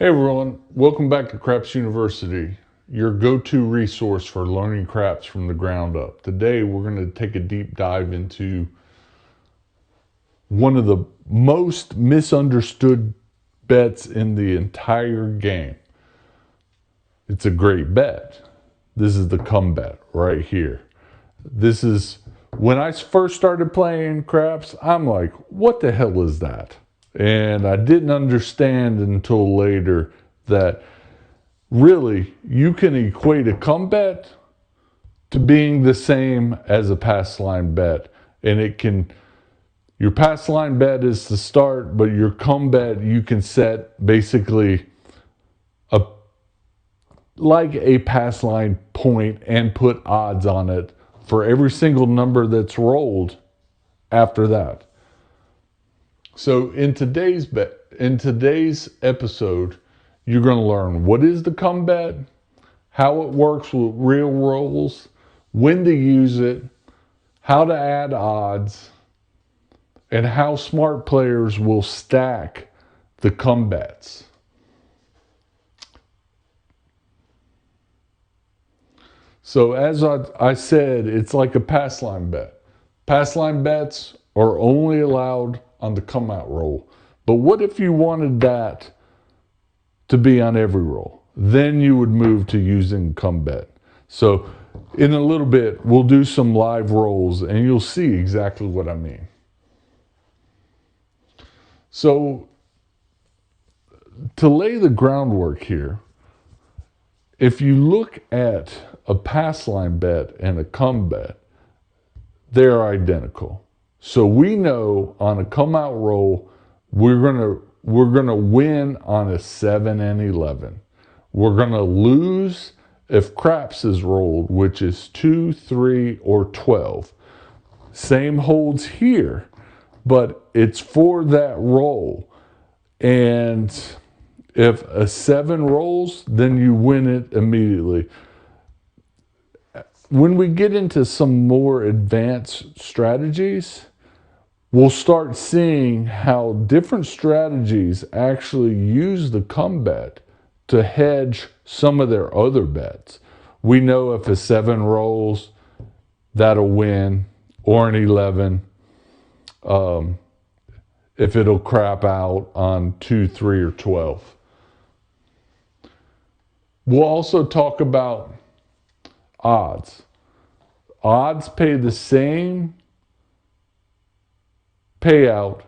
Hey everyone, welcome back to Craps University, your go-to resource for learning craps from the ground up. Today we're going to take a deep dive into one of the most misunderstood bets in the entire game. It's a great bet. This is the come bet right here. This is, when I first started playing craps, I'm like, what the hell is that? And I didn't understand until later that really you can equate a come bet to being the same as a pass line bet. And it can, your pass line bet is the start, but your come bet you can set basically like a pass line point and put odds on it for every single number that's rolled after that. So in today's episode, you're going to learn what is the come bet, how it works with real rolls, when to use it, how to add odds, and how smart players will stack the come bets. So as I said, it's like a pass line bet. Pass line bets are only allowed on the come out roll. But what if you wanted that to be on every roll? Then you would move to using come bet. So in a little bit, we'll do some live rolls and you'll see exactly what I mean. So to lay the groundwork here, if you look at a pass line bet and a come bet, they're identical. So we know on a come out roll, we're gonna win on a 7 and 11. We're gonna lose if craps is rolled, which is 2, 3, or 12. Same holds here, but it's for that roll. And if a 7 rolls, then you win it immediately. When we get into some more advanced strategies, we'll start seeing how different strategies actually use the come bet to hedge some of their other bets. We know if a 7 rolls, that'll win, or an 11, if it'll crap out on 2, 3, or 12. We'll also talk about odds. Odds pay the same payout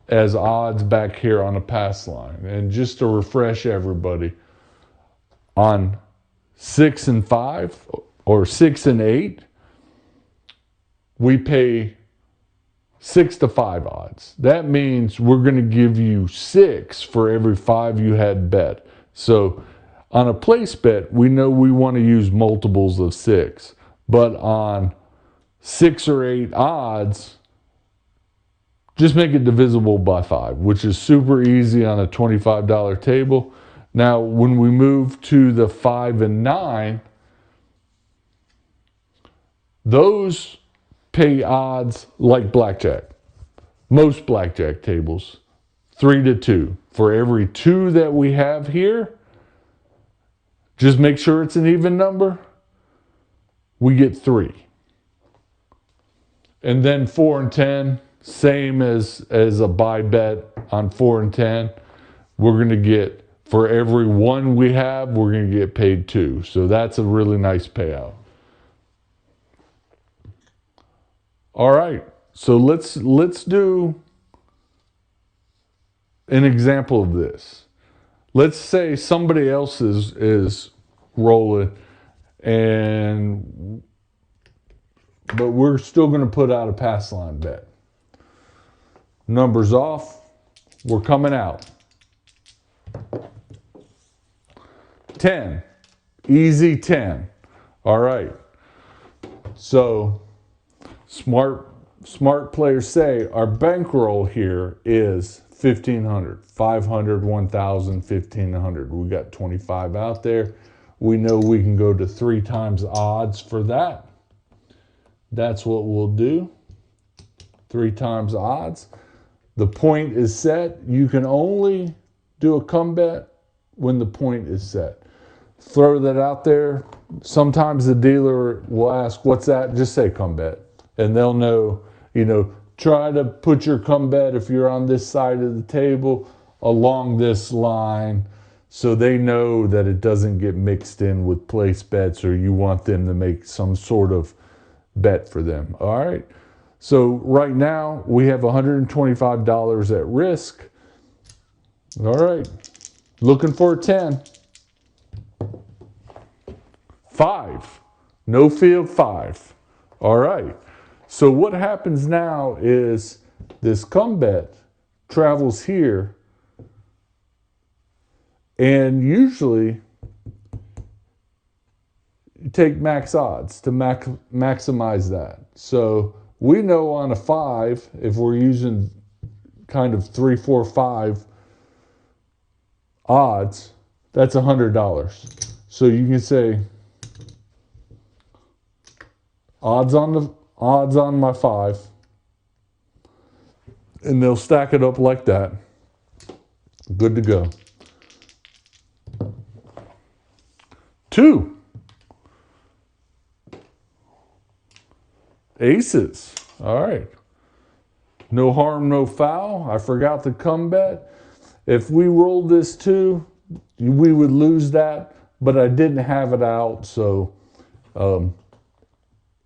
as odds back here on a pass line. And just to refresh everybody, on 6 and 5 or 6 and 8, we pay 6 to 5 odds. That means we're going to give you 6 for every 5 you had bet. So on a place bet, we know we want to use multiples of 6. But on 6 or 8 odds, just make it divisible by 5, which is super easy on a $25 table. Now, when we move to the 5 and 9, those pay odds like blackjack. Most blackjack tables, 3 to 2. For every 2 that we have here, just make sure it's an even number, we get 3. And then 4 and 10, same as a buy bet on 4 and 10. We're going to get, for every 1 we have, we're going to get paid 2. So that's a really nice payout. All right, so let's do an example of this. Let's say somebody else is rolling, but we're still going to put out a pass line bet. Numbers off, we're coming out. 10, easy 10. All right, so smart players say our bankroll here is 1,500, 500, 1,000, 1,500. We got 25 out there. We know we can go to 3 times odds for that. That's what we'll do. 3 times odds. The point is set. You can only do a come bet when the point is set. Throw that out there. Sometimes the dealer will ask, what's that? Just say come bet. And they'll know, try to put your come bet if you're on this side of the table along this line so they know that it doesn't get mixed in with place bets or you want them to make some sort of bet for them. All right. So right now we have $125 at risk. All right. Looking for a 10. 5. No field 5. All right. So what happens now is this come bet travels here, and usually you take max odds to maximize that. So we know on a 5, if we're using kind of 3, 4, 5 odds, that's $100. So you can say odds on my 5, and they'll stack it up like that. Good to go. 2. Aces. All right. No harm, no foul. I forgot the come bet. If we rolled this 2, we would lose that, but I didn't have it out, so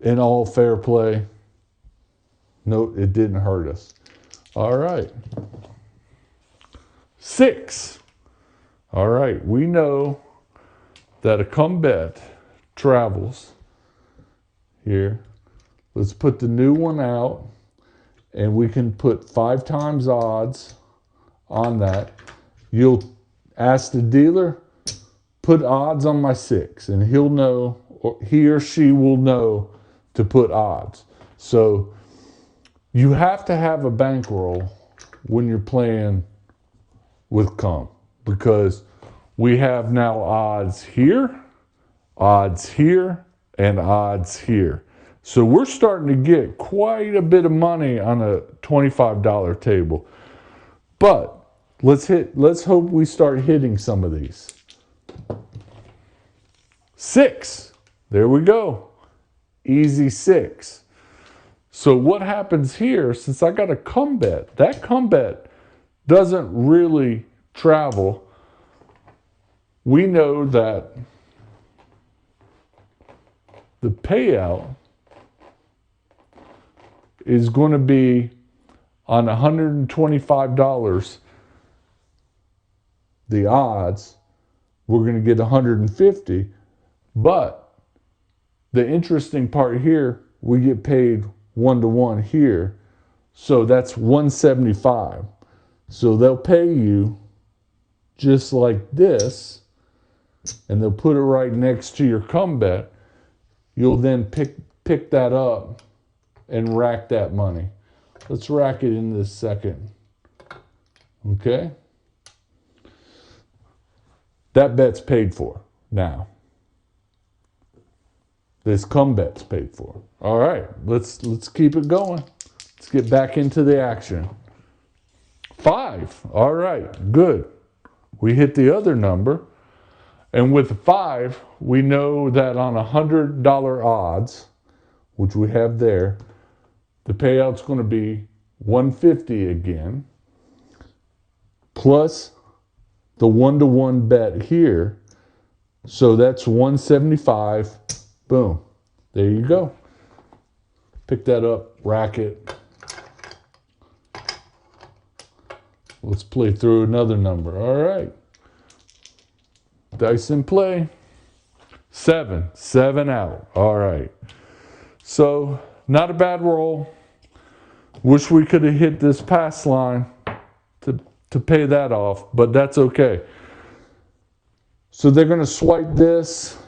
in all fair play, no, it didn't hurt us. All right. 6. All right. We know that a come bet travels here. Let's put the new one out, and we can put 5 times odds on that. You'll ask the dealer, put odds on my 6, and he'll know, or he or she will know to put odds. So you have to have a bankroll when you're playing with come, because we have now odds here, and odds here. So we're starting to get quite a bit of money on a $25 table. But let's hope we start hitting some of these. 6. There we go. Easy 6. So what happens here, since I got a come bet, that come bet doesn't really travel. We know that the payout is going to be on $125. The odds, we're going to get 150. But the interesting part here, we get paid 1-to-1 here. So that's 175. So they'll pay you just like this, and they'll put it right next to your come bet. You'll then pick that up and rack that money. Let's rack it in this second. Okay? That bet's paid for now. This come bet's paid for. All right, let's keep it going. Let's get back into the action. 5. All right, good. We hit the other number. And with 5, we know that on $100 odds, which we have there, the payout's going to be 150 again, plus the 1-to-1 bet here. So that's 175. Boom. There you go. Pick that up, rack it. Let's play through another number. All right. Dice in play. 7. 7 out. All right. So, not a bad roll. Wish we could have hit this pass line to pay that off, but that's okay. So they're going to swipe this.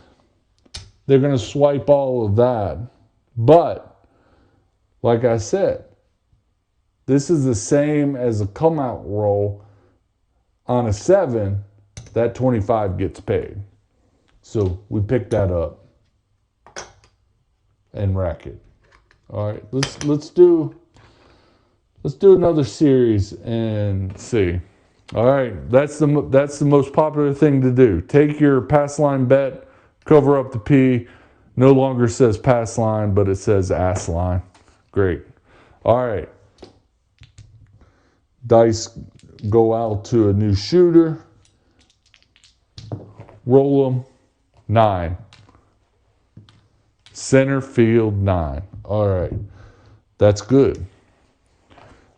They're going to swipe all of that. But, like I said, this is the same as a come out roll. On a 7, that 25 gets paid. So we pick that up and rack it. All right, let's do another series and see. All right, that's the most popular thing to do. Take your pass line bet, cover up the P. No longer says pass line, but it says ass line. Great. All right. Dice go out to a new shooter. Roll them. 9. Center field 9. All right. That's good.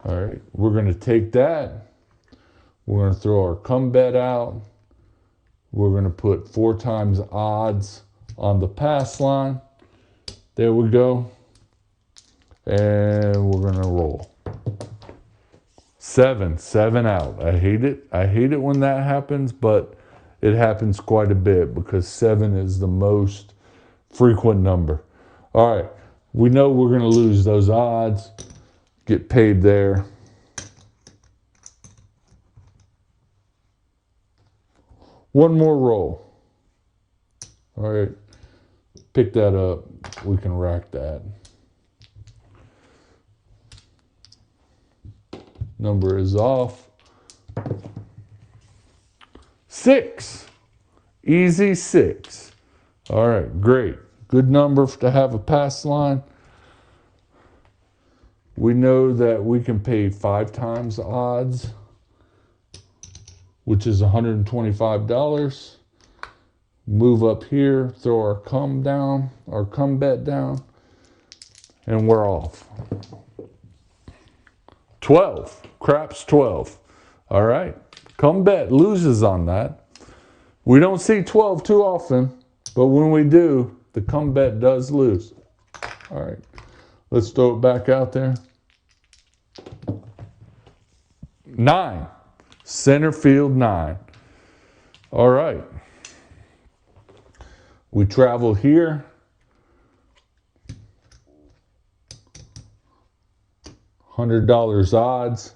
All right. We're going to take that. We're going to throw our come bet out. We're going to put 4 times odds on the pass line. There we go. And we're going to roll. 7 out. I hate it. I hate it when that happens, but it happens quite a bit because 7 is the most frequent number. All right. We know we're going to lose those odds. Get paid there. One more roll. All right. Pick that up. We can rack that. Number is off. 6. Easy 6. All right, great. Good number to have a pass line. We know that we can pay 5 times odds, which is $125. Move up here, throw our come bet down, and we're off. 12. Craps 12. All right. Come bet loses on that. We don't see 12 too often, but when we do, the come bet does lose. All right. Let's throw it back out there. 9. Center field 9. All right. We travel here. $100 odds.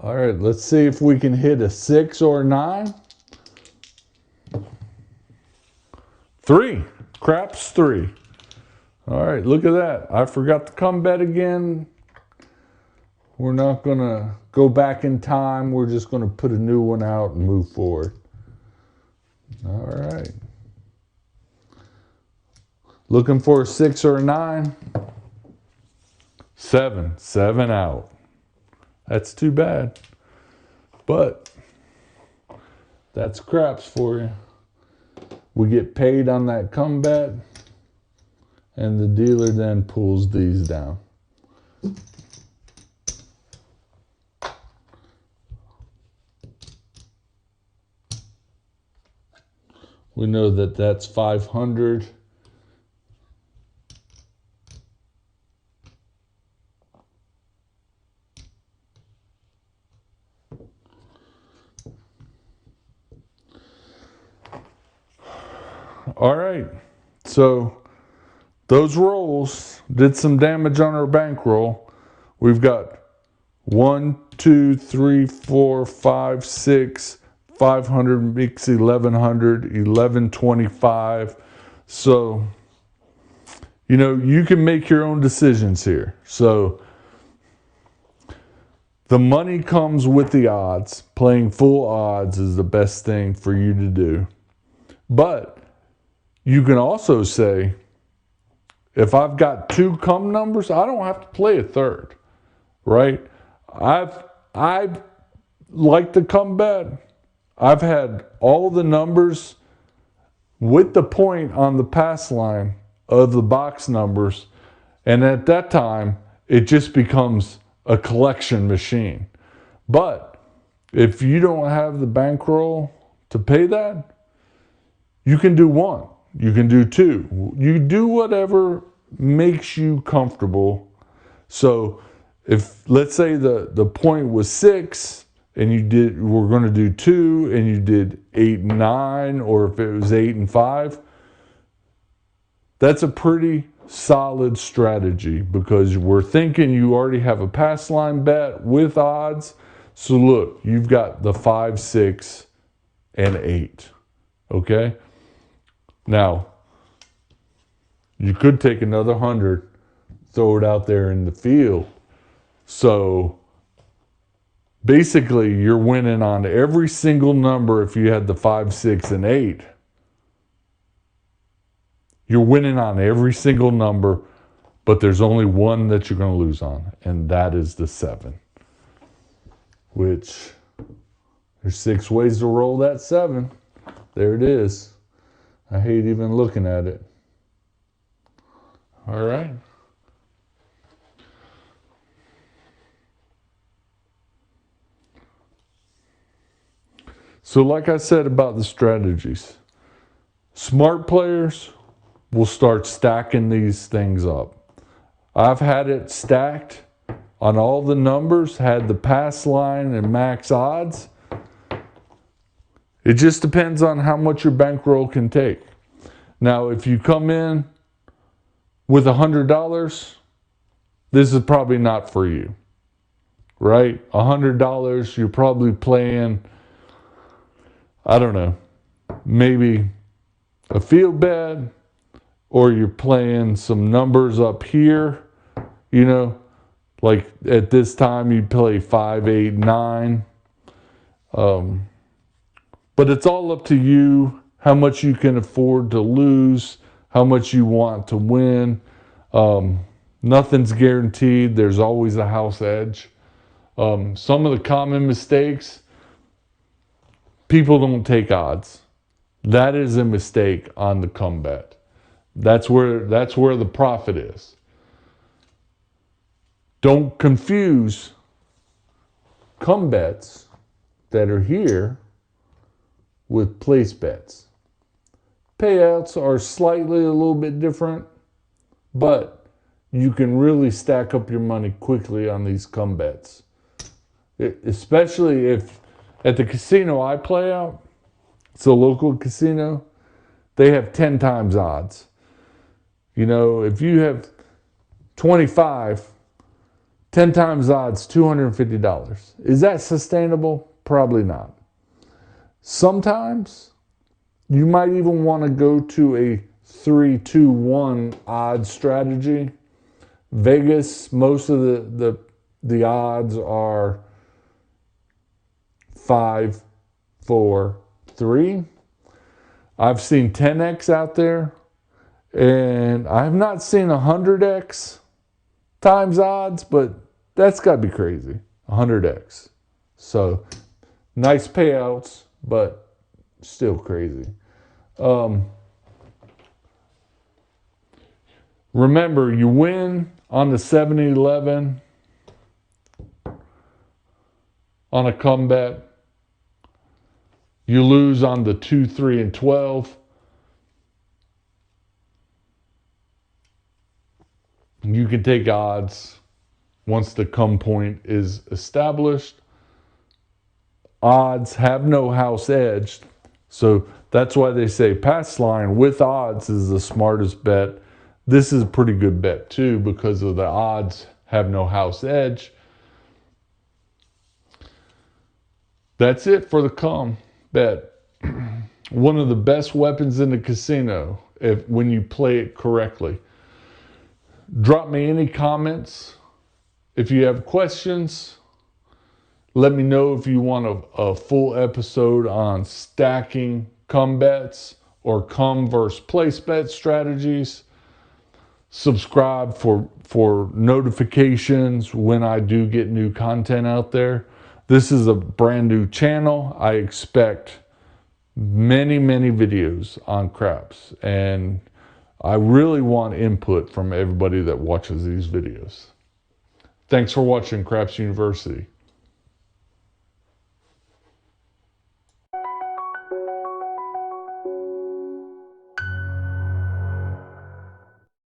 All right, let's see if we can hit a 6 or a 9. 3. Craps 3. All right, look at that. I forgot to come bet again. We're not going to go back in time. We're just going to put a new one out and move forward. All right. Looking for a 6 or a 9. 7 out. That's too bad. But that's craps for you. We get paid on that come bet, and the dealer then pulls these down. We know that that's 500. All right, so those rolls did some damage on our bankroll. We've got 1, 2, 3, 4, 5, 6, 500 makes 1100, 1125. So, you know, you can make your own decisions here. So the money comes with the odds. Playing full odds is the best thing for you to do. But you can also say, if I've got 2 come numbers, I don't have to play a third, right? I've like the come bet. I've had all the numbers with the point on the pass line of the box numbers, and at that time, it just becomes a collection machine. But if you don't have the bankroll to pay that, you can do 1. You can do 2. You do whatever makes you comfortable. So if, let's say the point was 6 and we're going to do 2 and you did 8 and 9, or if it was 8 and 5, that's a pretty solid strategy because we're thinking you already have a pass line bet with odds. So look, you've got the 5, 6, and 8. Okay? Now, you could take another 100, throw it out there in the field. So basically you're winning on every single number. If you had the 5, 6, and 8, you're winning on every single number, but there's only one that you're going to lose on, and that is the 7. Which, there's 6 ways to roll that 7. There it is. I hate even looking at it. All right. So like I said about the strategies, smart players will start stacking these things up. I've had it stacked on all the numbers, had the pass line and max odds. It just depends on how much your bankroll can take. Now, if you come in with $100, this is probably not for you, right? $100, you're probably playing, I don't know, maybe a field bet, or you're playing some numbers up here, you know, like at this time you play 5, 8, 9. But it's all up to you, how much you can afford to lose, how much you want to win. Nothing's guaranteed. There's always a house edge. Some of the common mistakes, people don't take odds. That is a mistake on the come bet. That's where the profit is. Don't confuse come bets that are here with place bets. Payouts are slightly a little bit different, but you can really stack up your money quickly on these come bets. Especially if at the casino I play at, it's a local casino, they have 10 times odds. You know, if you have 25, 10 times odds, $250. Is that sustainable? Probably not. Sometimes you might even want to go to a 3-2-1 odds strategy. Vegas, most of the odds are 5, 4, 3. I've seen 10x out there, and I have not seen 100x times odds, but that's got to be crazy. 100x. So nice payouts, but still crazy. Remember, you win on the 7-11 on a come bet. You lose on the 2, 3, and 12. You can take odds once the come point is established. Odds have no house edge, so that's why they say pass line with odds is the smartest bet. This is a pretty good bet too because of the odds have no house edge. That's it for the come bet. One of the best weapons in the casino when you play it correctly. Drop me any comments if you have questions. Let me know if you want a full episode on stacking come bets or come versus place bet strategies. Subscribe for notifications when I do get new content out there. This is a brand new channel. I expect many videos on craps, and I really want input from everybody that watches these videos. Thanks for watching Craps University.